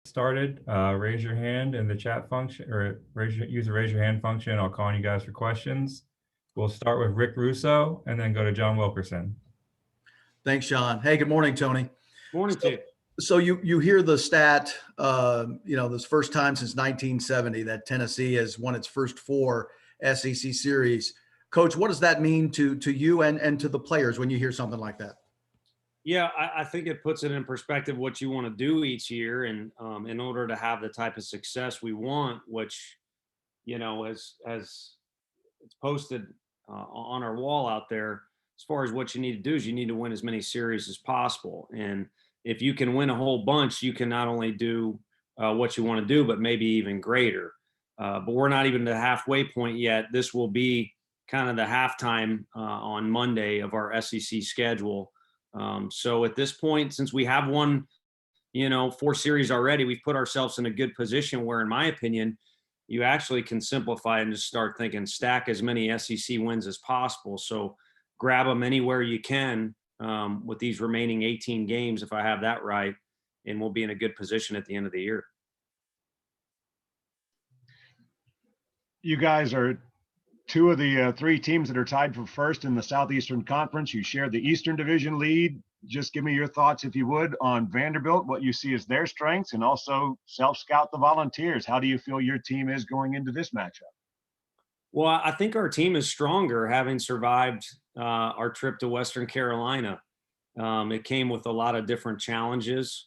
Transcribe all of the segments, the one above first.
started, raise your hand in the chat function or use the raise your hand function. I'll call on you guys for questions. We'll start with Rick Russo and then go to John Wilkerson. Thanks, Sean. Hey, good morning, Tony. Morning to you. So you hear the stat, this first time since 1970 that Tennessee has won its first 4 SEC series. Coach, what does that mean to you and to the players when you hear something like that? Yeah, I think it puts it in perspective what you want to do each year, and in order to have the type of success we want, which, as it's posted on our wall out there, as far as what you need to do is you need to win as many series as possible. And if you can win a whole bunch, you can not only do what you want to do, but maybe even greater. But we're not even to the halfway point yet. This will be kind of the halftime on Monday of our SEC schedule. So at this point, since we have won, 4 series already, we've put ourselves in a good position where, in my opinion, you actually can simplify and just start thinking stack as many SEC wins as possible. So grab them anywhere you can with these remaining 18 games, if I have that right, and we'll be in a good position at the end of the year. You guys are 2 of the 3 teams that are tied for first in the Southeastern Conference. You share the Eastern Division lead. Just give me your thoughts, if you would, on Vanderbilt, what you see as their strengths, and also self-scout the Volunteers. How do you feel your team is going into this matchup? Well, I think our team is stronger, having survived our trip to Western Carolina. It came with a lot of different challenges,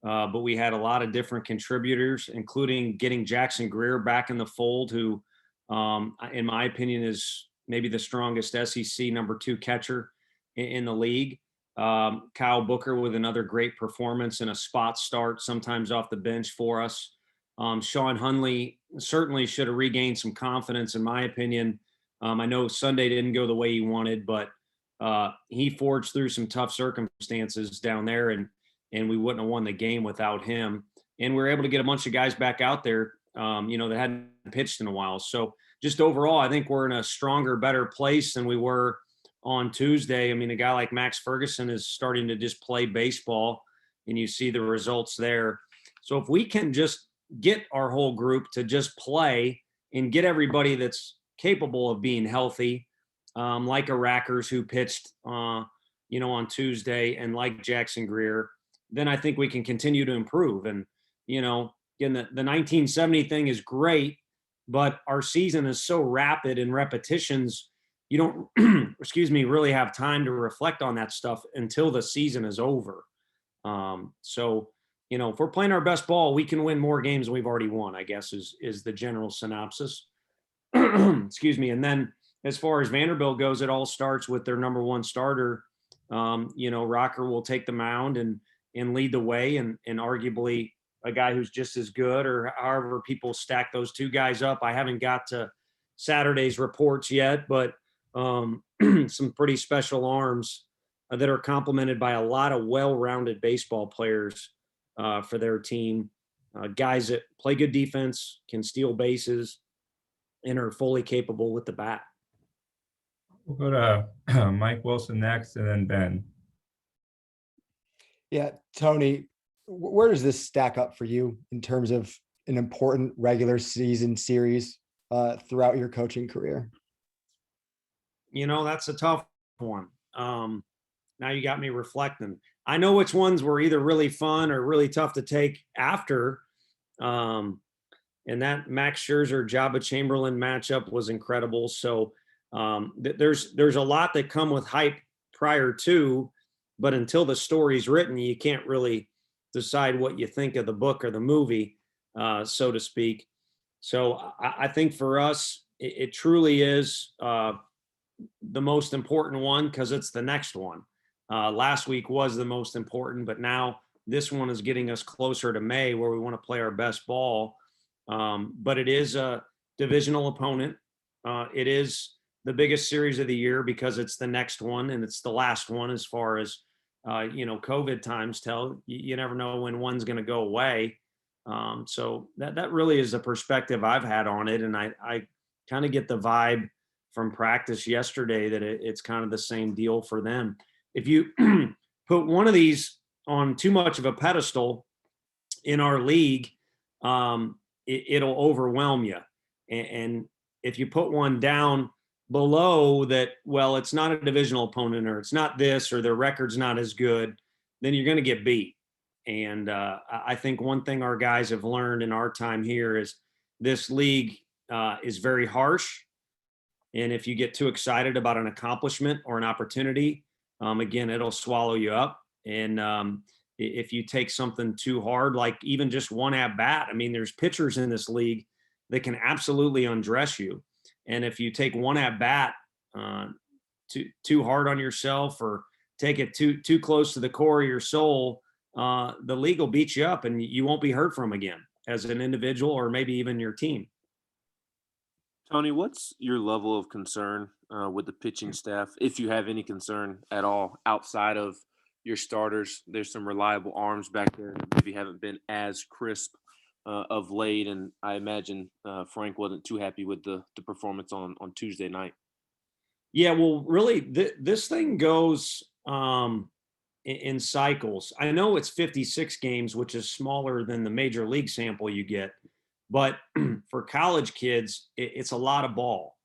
but we had a lot of different contributors, including getting Jackson Greer back in the fold, who, in my opinion, is maybe the strongest SEC number 2 catcher in the league. Kyle Booker with another great performance and a spot start, sometimes off the bench for us. Sean Hunley certainly should have regained some confidence, in my opinion. I know Sunday didn't go the way he wanted, but he forged through some tough circumstances down there, and we wouldn't have won the game without him. And we were able to get a bunch of guys back out there, that hadn't pitched in a while. So just overall, I think we're in a stronger, better place than we were on Tuesday. I mean, a guy like Max Ferguson is starting to just play baseball, and you see the results there. So if we can just get our whole group to just play and get everybody that's capable of being healthy, like a Rackers who pitched, on Tuesday, and like Jackson Greer, then I think we can continue to improve. And, again, the 1970 thing is great, but our season is so rapid in repetitions, you don't, really have time to reflect on that stuff until the season is over. So, if we're playing our best ball, we can win more games than we've already won, I guess is the general synopsis. And then as far as Vanderbilt goes, it all starts with their number 1 starter. Rocker will take the mound and lead the way, and arguably a guy who's just as good, or however people stack those 2 guys up. I haven't got to Saturday's reports yet, but some pretty special arms that are complemented by a lot of well-rounded baseball players for their team. Guys that play good defense, can steal bases, and are fully capable with the bat. We'll go to Mike Wilson next, and then Ben. Yeah, Tony, where does this stack up for you in terms of an important regular season series throughout your coaching career? That's a tough one. Now you got me reflecting. I know which ones were either really fun or really tough to take after. And that Max Scherzer, Jabba Chamberlain matchup was incredible. So there's a lot that come with hype prior to, but until the story's written, you can't really decide what you think of the book or the movie, so to speak. So I think for us, it truly is the most important one, because it's the next one. Last week was the most important, but now this one is getting us closer to May, where we want to play our best ball. But it is a divisional opponent. It is the biggest series of the year because it's the next one, and it's the last one as far as, COVID times tell. You never know when one's going to go away. So that really is the perspective I've had on it. And I kind of get the vibe from practice yesterday that it's kind of the same deal for them. If you put one of these on too much of a pedestal, in our league, it'll overwhelm you. And if you put one down below that, well, it's not a divisional opponent, or it's not this, or their record's not as good, then you're going to get beat. And I think one thing our guys have learned in our time here is this league is very harsh. And if you get too excited about an accomplishment or an opportunity, again, it'll swallow you up. And if you take something too hard, like even just one at bat, I mean, there's pitchers in this league that can absolutely undress you. And if you take one at bat too hard on yourself, or take it too close to the core of your soul, the league will beat you up, and you won't be heard from again as an individual, or maybe even your team. Tony, what's your level of concern with the pitching staff, if you have any concern at all outside of your starters? There's some reliable arms back there that maybe haven't been as crisp of late, and I imagine Frank wasn't too happy with the performance on Tuesday night. Yeah, well, really, this thing goes in cycles. I know it's 56 games, which is smaller than the major league sample you get. But for college kids, it's a lot of ball,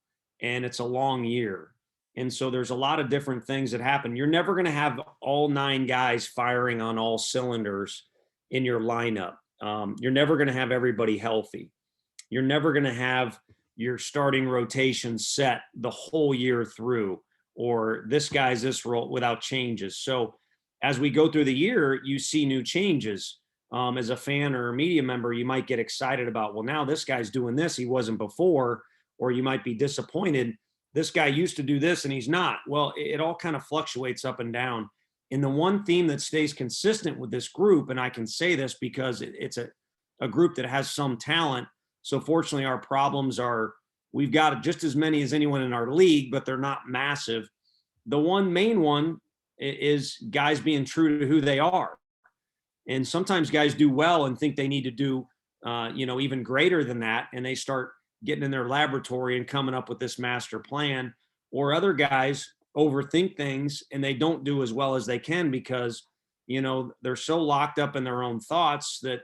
and it's a long year. And so there's a lot of different things that happen. You're never going to have all 9 guys firing on all cylinders in your lineup. You're never going to have everybody healthy. You're never going to have your starting rotation set the whole year through, or this guy's this role without changes. So as we go through the year, you see new changes. As a fan or a media member, you might get excited about, well, now this guy's doing this, he wasn't before, or you might be disappointed. This guy used to do this and he's not. Well, it all kind of fluctuates up and down. And the one theme that stays consistent with this group, and I can say this because it's a group that has some talent. So fortunately, our problems are, we've got just as many as anyone in our league, but they're not massive. The one main one is guys being true to who they are. And sometimes guys do well and think they need to do, even greater than that. And they start getting in their laboratory and coming up with this master plan. Or other guys overthink things and they don't do as well as they can because, they're so locked up in their own thoughts that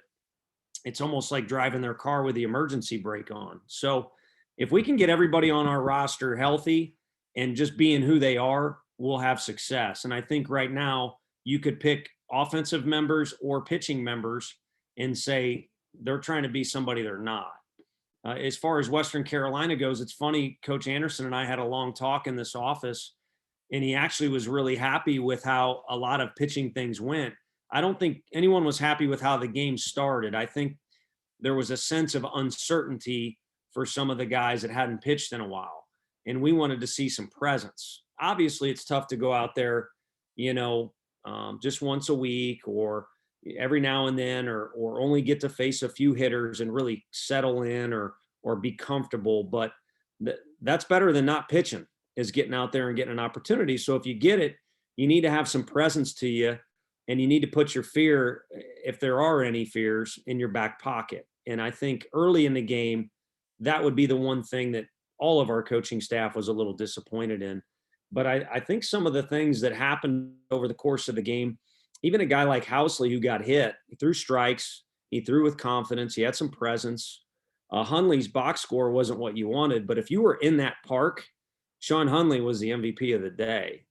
it's almost like driving their car with the emergency brake on. So if we can get everybody on our roster healthy and just being who they are, we'll have success. And I think right now you could pick offensive members or pitching members and say they're trying to be somebody they're not. As far as Western Carolina goes, it's funny, Coach Anderson and I had a long talk in this office, and he actually was really happy with how a lot of pitching things went. I don't think anyone was happy with how the game started. I think there was a sense of uncertainty for some of the guys that hadn't pitched in a while, and we wanted to see some presence. Obviously, it's tough to go out there, just once a week or every now and then, or only get to face a few hitters and really settle in or be comfortable. But that's better than not pitching, is getting out there and getting an opportunity. So if you get it, you need to have some presence to you, and you need to put your fear, if there are any fears, in your back pocket. And I think early in the game, that would be the one thing that all of our coaching staff was a little disappointed in. But I think some of the things that happened over the course of the game, even a guy like Housley who got hit, he threw strikes, he threw with confidence, he had some presence. Hundley's box score wasn't what you wanted, but if you were in that park, Sean Hundley was the MVP of the day.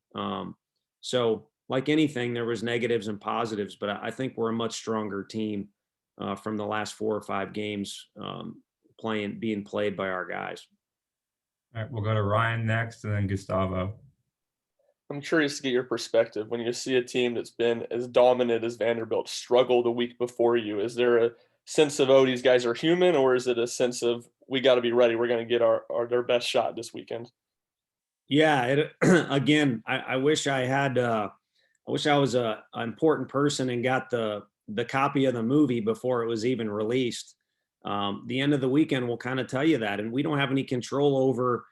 So like anything, there was negatives and positives, but I think we're a much stronger team from the last 4 or 5 games being played by our guys. All right, we'll go to Ryan next and then Gustavo. I'm curious to get your perspective. When you see a team that's been as dominant as Vanderbilt struggle the week before you, is there a sense of, oh, these guys are human, or is it a sense of, we got to be ready, we're going to get our best shot this weekend? Yeah, again, I wish I had, I wish I was an important person and got the copy of the movie before it was even released. The end of the weekend will kind of tell you that, and we don't have any control over,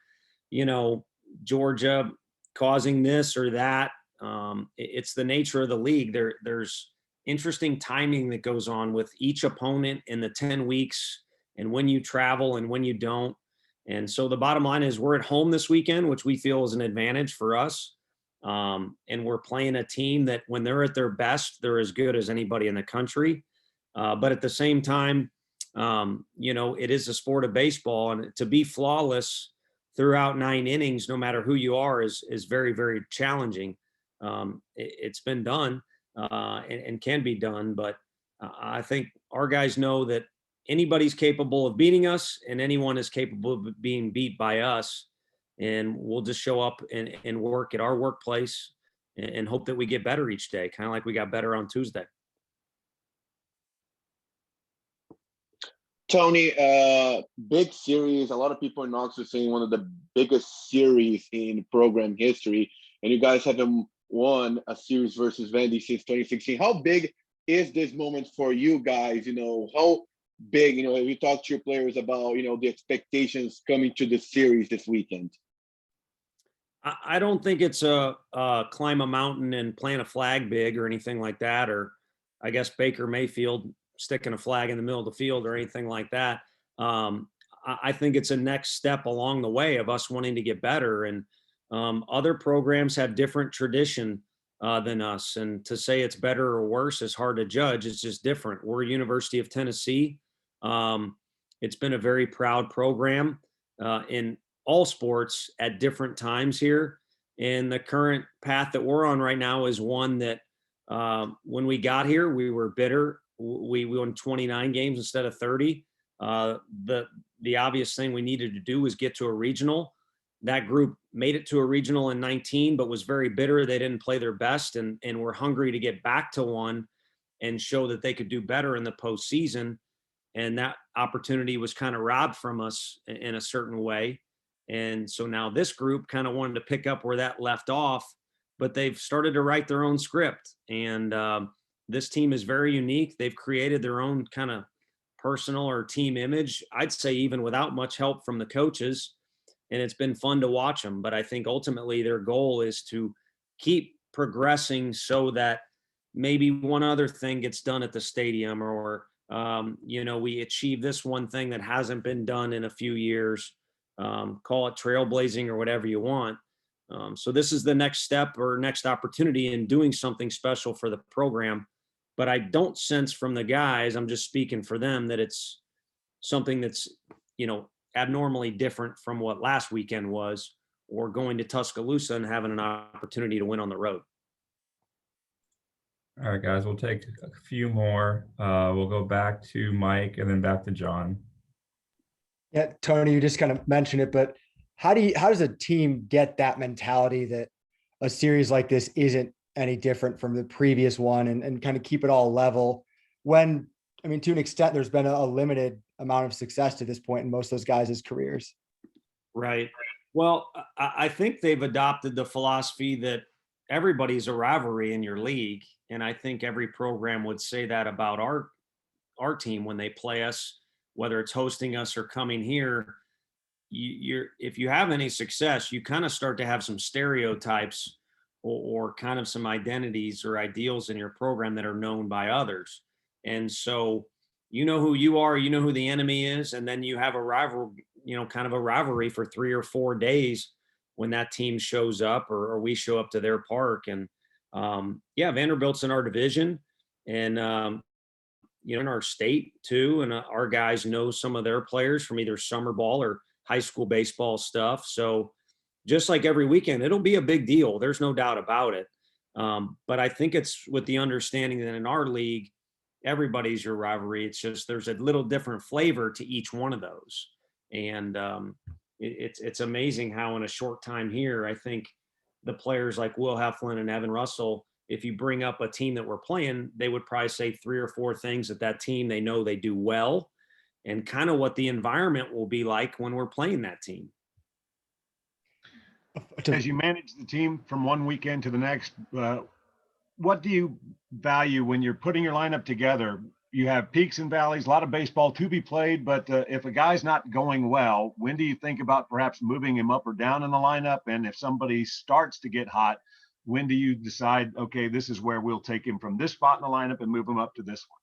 Georgia causing this or that. It's the nature of the league. There's interesting timing that goes on with each opponent in the 10 weeks and when you travel and when you don't. And so the bottom line is we're at home this weekend, which we feel is an advantage for us. And we're playing a team that when they're at their best, they're as good as anybody in the country. But at the same time, it is a sport of baseball, and to be flawless throughout 9 innings, no matter who you are, is very, very challenging. It's been done and can be done, but I think our guys know that anybody's capable of beating us, and anyone is capable of being beat by us. And we'll just show up and work at our workplace and hope that we get better each day, kind of like we got better on Tuesday. Tony, big series. A lot of people in Knoxville saying one of the biggest series in program history, and you guys haven't won a series versus Vandy since 2016. How big is this moment for you guys? How big, have you talked to your players about, the expectations coming to the series this weekend? I don't think it's a climb a mountain and plant a flag big or anything like that, or I guess Baker Mayfield sticking a flag in the middle of the field or anything like that. I think it's a next step along the way of us wanting to get better. And other programs have different tradition than us. And to say it's better or worse is hard to judge. It's just different. We're University of Tennessee. It's been a very proud program in all sports at different times here. And the current path that we're on right now is one that when we got here, we were bitter. We won 29 games instead of 30. The obvious thing we needed to do was get to a regional. That group made it to a regional in 19, but was very bitter. They didn't play their best and were hungry to get back to one and show that they could do better in the postseason. And that opportunity was kind of robbed from us in a certain way. And so now this group kind of wanted to pick up where that left off, but they've started to write their own script. And this team is very unique. They've created their own kind of personal or team image, I'd say even without much help from the coaches. And it's been fun to watch them. But I think ultimately their goal is to keep progressing so that maybe one other thing gets done at the stadium, or, we achieve this one thing that hasn't been done in a few years. Call it trailblazing or whatever you want. So this is the next step or next opportunity in doing something special for the program. But I don't sense from the guys, I'm just speaking for them, that it's something that's, abnormally different from what last weekend was, or going to Tuscaloosa and having an opportunity to win on the road. All right, guys, we'll take a few more. We'll go back to Mike and then back to John. Yeah, Tony, you just kind of mentioned it, but how does a team get that mentality that a series like this isn't any different from the previous one, and kind of keep it all level when, to an extent, there's been a limited amount of success to this point in most of those guys' careers? Right. Well, I think they've adopted the philosophy that everybody's a rivalry in your league. And I think every program would say that about our team when they play us, whether it's hosting us or coming here. If you have any success, you kind of start to have some stereotypes or kind of some identities or ideals in your program that are known by others. And so you know who you are, you know who the enemy is, and then you have a rival, kind of a rivalry for 3 or 4 days when that team shows up or we show up to their park. And Vanderbilt's in our division, and in our state too. And our guys know some of their players from either summer ball or high school baseball stuff. So just like every weekend, it'll be a big deal. There's no doubt about it. But I think it's with the understanding that in our league, everybody's your rivalry. It's just there's a little different flavor to each one of those. And it's amazing how in a short time here, I think the players like Will Heflin and Evan Russell, if you bring up a team that we're playing, they would probably say 3 or 4 things that team they know they do well, and kind of what the environment will be like when we're playing that team. As you manage the team from one weekend to the next, what do you value when you're putting your lineup together? You have peaks and valleys, a lot of baseball to be played, but if a guy's not going well, when do you think about perhaps moving him up or down in the lineup? And if somebody starts to get hot, when do you decide, okay, this is where we'll take him from this spot in the lineup and move him up to this one?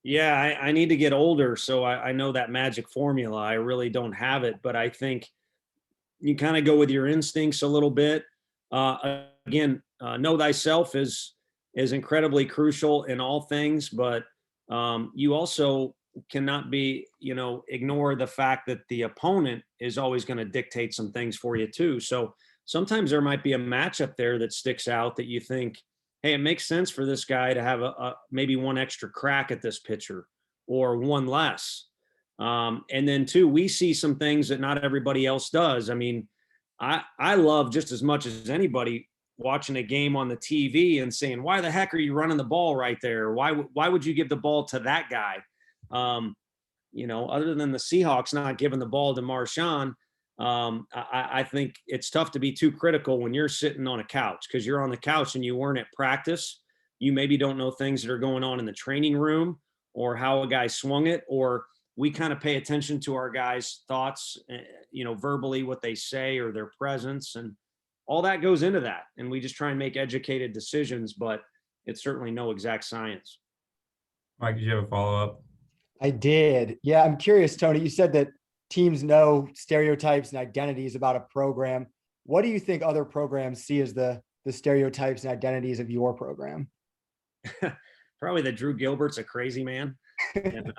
Yeah, I need to get older, so I know that magic formula. I really don't have it, but I think you kind of go with your instincts a little bit. Again, know thyself is incredibly crucial in all things, but you also cannot ignore the fact that the opponent is always going to dictate some things for you too. So sometimes there might be a matchup there that sticks out that you think, hey, it makes sense for this guy to have maybe one extra crack at this pitcher or one less. And then two, we see some things that not everybody else does. I mean, I love just as much as anybody watching a game on the TV and saying, why the heck are you running the ball right there? Why would you give the ball to that guy? Other than the Seahawks not giving the ball to Marshawn, I think it's tough to be too critical when you're sitting on a couch, because you're on the couch and you weren't at practice. You maybe don't know things that are going on in the training room or how a guy swung it, or we kind of pay attention to our guys' thoughts, verbally, what they say or their presence, and all that goes into that. And we just try and make educated decisions, but it's certainly no exact science. Mike, did you have a follow-up? I did. Yeah, I'm curious, Tony. You said that teams know stereotypes and identities about a program. What do you think other programs see as the stereotypes and identities of your program? Probably that Drew Gilbert's a crazy man. And,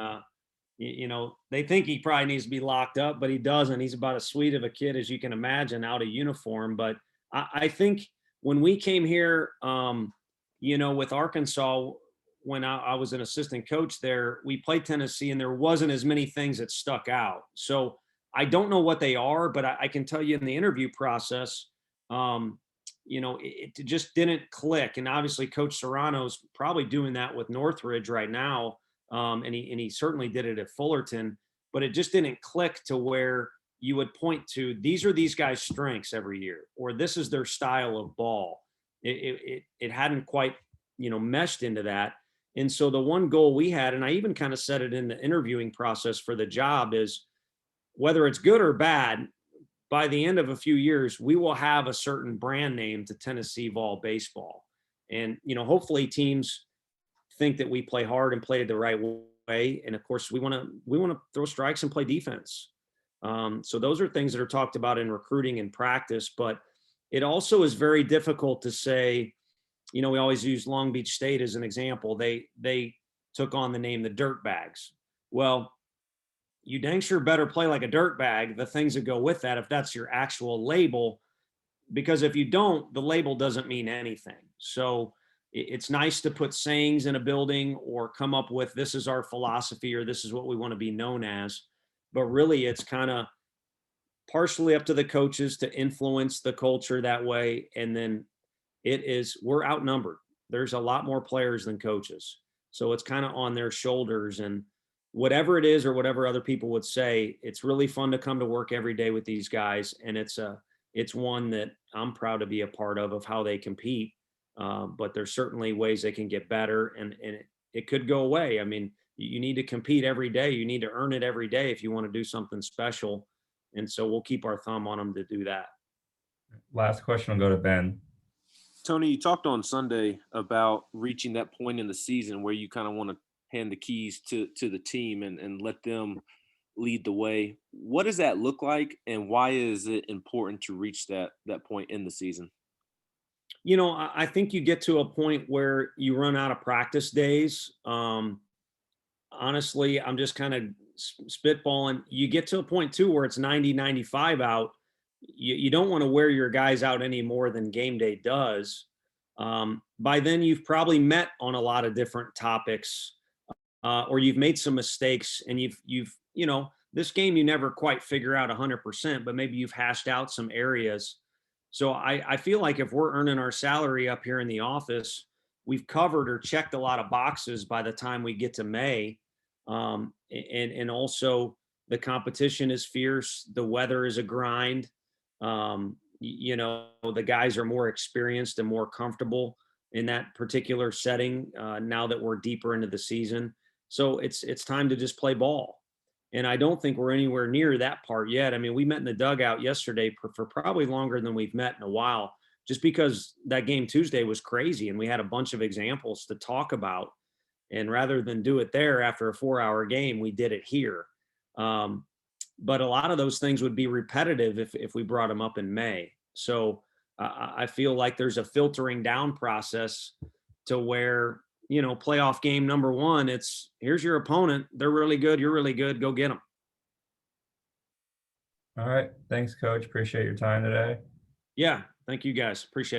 they think he probably needs to be locked up, but he doesn't. He's about as sweet of a kid as you can imagine out of uniform. But I think when we came here, with Arkansas, when I was an assistant coach there, we played Tennessee and there wasn't as many things that stuck out. So I don't know what they are, but I can tell you in the interview process, it just didn't click. And obviously Coach Serrano's probably doing that with Northridge right now. And he certainly did it at Fullerton, but it just didn't click to where you would point to, these are these guys' strengths every year, or this is their style of ball. It hadn't quite, meshed into that. And so the one goal we had, and I even kind of said it in the interviewing process for the job, is whether it's good or bad, by the end of a few years, we will have a certain brand name to Tennessee Vol baseball. And, hopefully teams think that we play hard and play it the right way. And of course we want to throw strikes and play defense. So those are things that are talked about in recruiting and practice, but it also is very difficult to say, we always use Long Beach State as an example. They took on the name the Dirtbags. Well, you dang sure better play like a dirtbag, the things that go with that, if that's your actual label, because if you don't, the label doesn't mean anything. So it's nice to put sayings in a building or come up with, this is our philosophy, or this is what we want to be known as. But really it's kind of partially up to the coaches to influence the culture that way. And then we're outnumbered. There's a lot more players than coaches. So it's kind of on their shoulders, and whatever it is, or whatever other people would say, it's really fun to come to work every day with these guys. And it's one that I'm proud to be a part of how they compete. But there's certainly ways they can get better, and it could go away. I mean, you need to compete every day. You need to earn it every day if you want to do something special. And so we'll keep our thumb on them to do that. Last question will go to Ben. Tony, you talked on Sunday about reaching that point in the season where you kind of want to hand the keys to the team and let them lead the way. What does that look like, and why is it important to reach that point in the season? I think you get to a point where you run out of practice days. Honestly, I'm just kind of spitballing. You get to a point too where it's 90, 95 out. You don't want to wear your guys out any more than game day does. By then you've probably met on a lot of different topics, or you've made some mistakes, and you've this game you never quite figure out 100%, but maybe you've hashed out some areas. So I feel like if we're earning our salary up here in the office, we've covered or checked a lot of boxes by the time we get to May. And also the competition is fierce. The weather is a grind. The guys are more experienced and more comfortable in that particular setting now that we're deeper into the season. So it's time to just play ball. And I don't think we're anywhere near that part yet. I mean, we met in the dugout yesterday for probably longer than we've met in a while, just because that game Tuesday was crazy and we had a bunch of examples to talk about. And rather than do it there after a 4-hour game, we did it here. But a lot of those things would be repetitive if we brought them up in May. So I feel like there's a filtering down process to where playoff game number one. It's here's your opponent. They're really good. You're really good. Go get them. All right. Thanks, Coach. Appreciate your time today. Yeah. Thank you guys. Appreciate it.